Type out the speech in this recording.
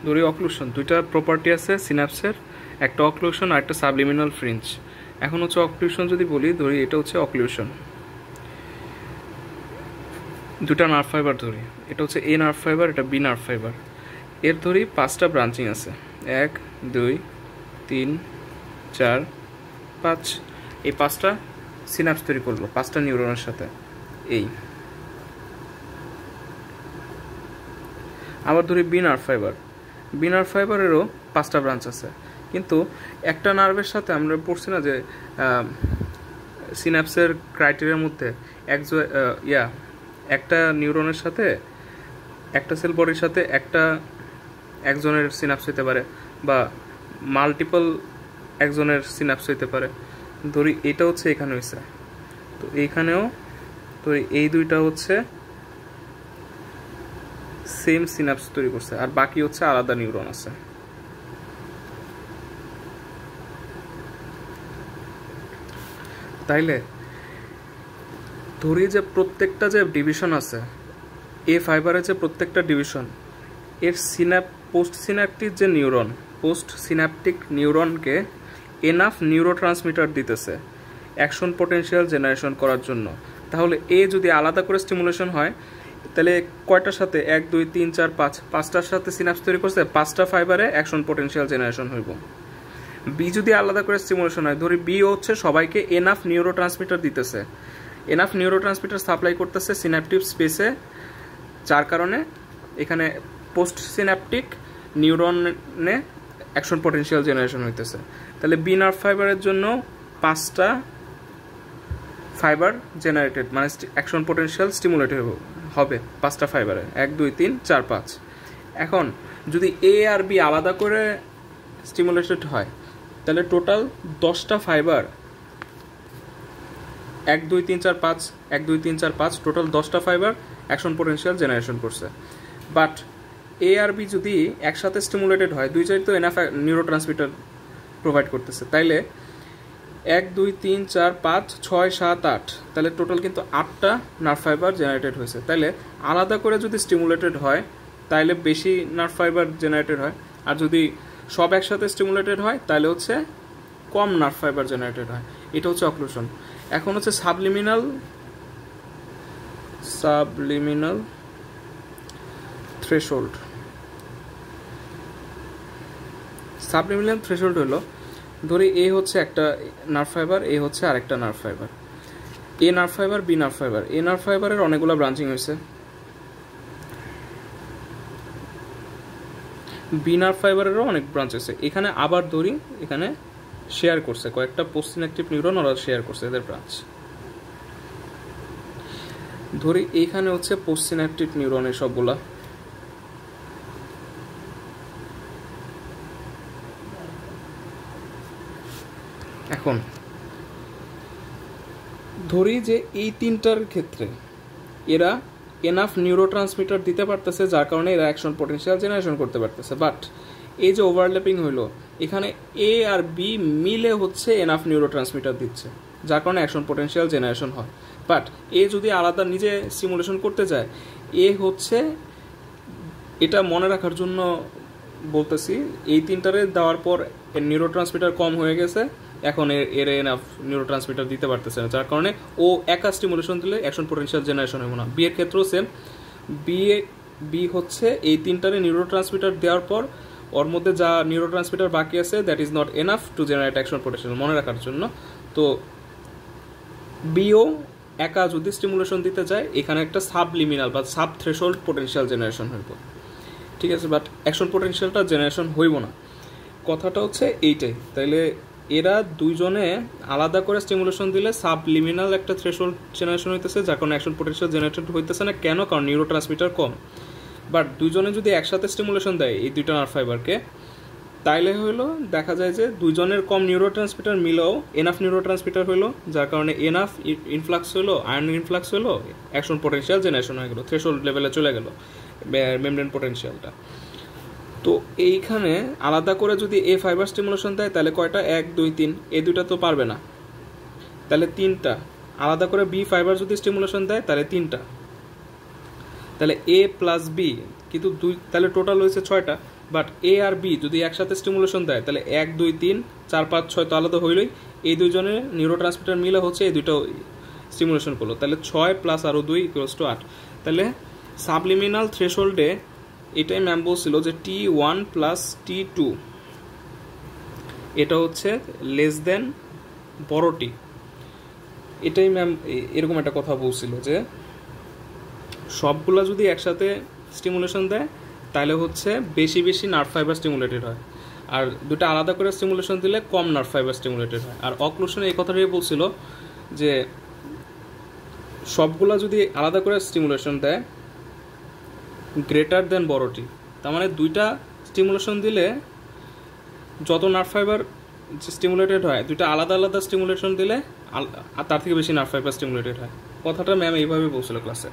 ধরি অক্লুশন, দুইটা প্রপার্টি আছে সিনাপসের, একটা অক্লুশন আর একটা সাবলিমিনাল ফ্রিঞ্জ। এখন হচ্ছে অক্লুশন যদি বলি, ধরি এটা হচ্ছে অক্লুশন, দুটা নার্ভ ফাইবার ধরি, এটা হচ্ছে এ নার্ভ ফাইবার, এটা বি নার্ভ ফাইবার। এর ধরি 5টা ব্রাঞ্চিং আছে, 1 2 3 4 5। এই 5টা সিনাপস তৈরি করলো 5টা নিউরনের সাথে। এই আবার ধরি B nerve fibre, B nerve ফাইবারেরও 5টা ব্রাঞ্চ আছে, কিন্তু একটা নার্ভের সাথে আমরা পড়ছি না যে সিনাপসের ক্রাইটেরিয়ার মধ্যে একটা নিউরনের সাথে, একটা সেল বডির সাথে একজনের সিনাপস হইতে পারে, বা মাল্টিপল একজনের সিনাপস হইতে পারে। ধরি এটা হচ্ছে এখানে হয়েছে, তো এইখানেও তো এই দুইটা হচ্ছে সেম সিনাপস তৈরি করছে, আর বাকি হচ্ছে আলাদা নিউরন আছে। তাইলে ধরি যে প্রত্যেকটা যে ডিভিশন আছে, এ ফাইবারের যে প্রত্যেকটা ডিভিশন, এর পোস্ট সিনাপটিক যে নিউরন, পোস্ট সিনাপটিক নিউরনকে এনাফ নিউরোট্রান্সমিটার দিতেছে অ্যাকশন পোটেনশিয়াল জেনারেশন করার জন্য। তাহলে এ যদি আলাদা করে স্টিমুলেশন হয়, তাহলে কয়টার সাথে 1 2 3 4 5, 5টার সাথে সিনাপস তৈরি করছে, 5টা ফাইবারে অ্যাকশন পোটেনশিয়াল জেনারেশন হইব। বি যদি আলাদা করে স্টিমুলেশন হয়, ধরি বি হচ্ছে সবাইকে এনাফ নিউরোট্রান্সমিটার দিতেছে, এনাফ নিউরোট্রান্সমিটার সাপ্লাই করতেছে সিনাপটিক স্পেসে, যার কারণে এখানে পোস্ট সিনাপটিক নিউরনে অ্যাকশন পোটেনশিয়াল জেনারেশন হইতেছে। তাহলে বি নার্ভ ফাইবারের জন্য 5টা ফাইবার জেনারেটেড, মানে অ্যাকশন পোটেনশিয়াল স্টিমুলেটেড হবে 5টা ফাইবারে, 1 2 3 4 5। এখন যদি এ আর বি আলাদা করে স্টিমুলেটেড হয়, তাহলে টোটাল 10টা ফাইবার 1 2 3 4 5 1 2 3 4 5 টোটাল 10টা ফাইবার অ্যাকশন পোটেনশিয়াল জেনারেশন করছে। বাট এ আর বি যদি একসাথে স্টিমুলেটেড হয়, দুই সাইড তো এনাফ নিউরোট্রান্সমিটার প্রোভাইড করতেছে, তাইলে 1 2 3 4 5 6 7 8, তাহলে টোটাল কিন্তু 8টা নার্ভ ফাইবার জেনারেটেড হয়েছে। তাইলে আলাদা করে যদি স্টিমুলেটেড হয়, তাইলে বেশি নার্ভ ফাইবার জেনারেটেড হয়, আর যদি সব একসাথে স্টিমুলেটেড হয়, তাহলে হচ্ছে কম নার্ভ ফাইবার জেনারেটেড হয়। এটা হচ্ছে অক্লুশন। এখন হচ্ছে সাবলিমিনাল থ্রেশহোল্ড। সাবলিমিনাল থ্রেশহোল্ড হলো, ধরি এ হচ্ছে একটা নার্ভ ফাইবার, এ হচ্ছে আরেকটা nerve fibre, A nerve fibre B nerve fibre. A nerve ফাইবারের অনেকগুলো ব্রাঞ্চিং হয়েছে, বি নার্ভ ফাইবারেরও অনেক ব্রাঞ্চ আছে। এখানে আবার ধরি এখানে শেয়ার করছে কয়েকটা পোস্ট সিনাপটিক নিউরন, ওরা শেয়ার করছে এদের ব্রাঞ্চ। ধরি এইখানে হচ্ছে পোস্ট সিনাপটিক নিউরনের সবগুলা, এখন ধরি যে এই তিনটার ক্ষেত্রে এরা এনাফ নিউরোট্রান্সমিটার দিতে পারতেছে, যার কারণে এরা অ্যাকশন পোটেনশিয়াল জেনারেশন করতে পারতেছে। বাট এই যে ওভারল্যাপিং হইলো, এখানে এ আর বি মিলে হচ্ছে এনাফ নিউরোট্রান্সমিটার দিচ্ছে, যার কারণে অ্যাকশন পোটেনশিয়াল জেনারেশন হয়। বাট এ যদি আলাদা নিজে সিমুলেশন করতে যায়, এ হচ্ছে, এটা মনে রাখার জন্য বলতেছি, এই তিনটারে দেওয়ার পর এর নিউরোট্রান্সমিটার কম হয়ে গেছে, এখন এর এনাফ নিউরোট্রান্সমিটার দিতে পারতেছে না, যার কারণে ও একা স্টিমুলেশন দিলে অ্যাকশন পোটেনশিয়াল জেনারেশন হবে না। বি এর ক্ষেত্রেও সেম, বি হচ্ছে এই তিনটারে নিউরোট্রান্সমিটার দেওয়ার পর ওর মধ্যে যা নিউরোট্রান্সমিটার বাকি আছে, that is not enough to generate action potential, মনে রাখার জন্য। তো বিও একা যদি স্টিমুলেশন দিতে যায়, এখানে একটা সাবলিমিনাল বা সাব থ্রেশহোল্ড পোটেনশিয়াল জেনারেশন হইব, ঠিক আছে, বাট অ্যাকশন পোটেনশিয়ালটা জেনারেশন হইব না। কথাটা হচ্ছে এইটাই। তাইলে এরা দুইজনে আলাদা করে স্টিমুলেশন দিলে সাবলিমিনাল একটা থ্রেশহোল্ড জেনারেশন হইতেছে, যার কারণে অ্যাকশন পোটেনশিয়াল জেনারেটেড হইতেছে না। কেন? কারণ নিউরোট্রান্সমিটার কম। বাট দুইজনে যদি একসাথে স্টিমুলেশন দেয় এই দুইটা নার্ভ ফাইবারকে, তাইলে হইলো দেখা যায় যে দুইজনের কম নিউরোট্রান্সমিটার মিলেও এনাফ নিউরোট্রান্সমিটার হইলো, যার কারণে এনাফ ইনফ্লাক্স হইলো, আয়রন ইনফ্লাক্স হইলো, অ্যাকশন পোটেনশিয়াল জেনারেশন হয়ে গেলো, থ্রেশহোল্ড লেভেলে চলে গেল মেমব্রেন পোটেনশিয়ালটা। তো এইখানে আলাদা করে যদি এ ফাইবার স্টিমুলেশন দেয়, তাহলে কয়টা? 1 2 3, এই দুইটা তো পারবে না, তাহলে 3টা। আলাদা করে বি ফাইবার যদি স্টিমুলেশন দেয়, তাহলে 3টা। তাহলে এ প্লাস বি, কিন্তু তাহলে টোটাল হয়েছে 6টা। বাট এ আর বি যদি একসাথে স্টিমুলেশন দেয় তাহলে 1 2 3 4 5 6 তো আলাদা হইলই, এই দুইজনের নিউরোট্রান্সমিটার মিলে হচ্ছে এই দুটো স্টিমুলেশন করলো, তাহলে 6 প্লাস আরও 2 ইকুয়ালস টু 8। তাহলে সাবলিমিনাল থ্রেশহোল্ডে এটাই ম্যাম বলছিল যে T1 প্লাস T2 এটা হচ্ছে লেস দেন বড় টি। এটাই ম্যাম এরকম একটা কথা বলছিল যে সবগুলা যদি একসাথে স্টিমুলেশন দেয় তাহলে হচ্ছে বেশি বেশি নার্ভ ফাইবার স্টিমুলেটেড হয়, আর দুটো আলাদা করে স্টিমুলেশন দিলে কম নার্ভ ফাইবার স্টিমুলেটেড হয়। আর অক্লুশনে এই কথাটাই বলছিল যে সবগুলা যদি আলাদা করে স্টিমুলেশন দেয় গ্রেটার দেন বড় টি, তার মানে দুইটা স্টিমুলেশন দিলে যত নার্ভ ফাইবার স্টিমুলেটেড হয় দুইটা আলাদা আলাদা স্টিমুলেশন দিলে তার থেকে বেশি নার্ভ ফাইবার স্টিমুলেটেড হয়। কথাটা ম্যাম এইভাবে বলছিল ক্লাসে।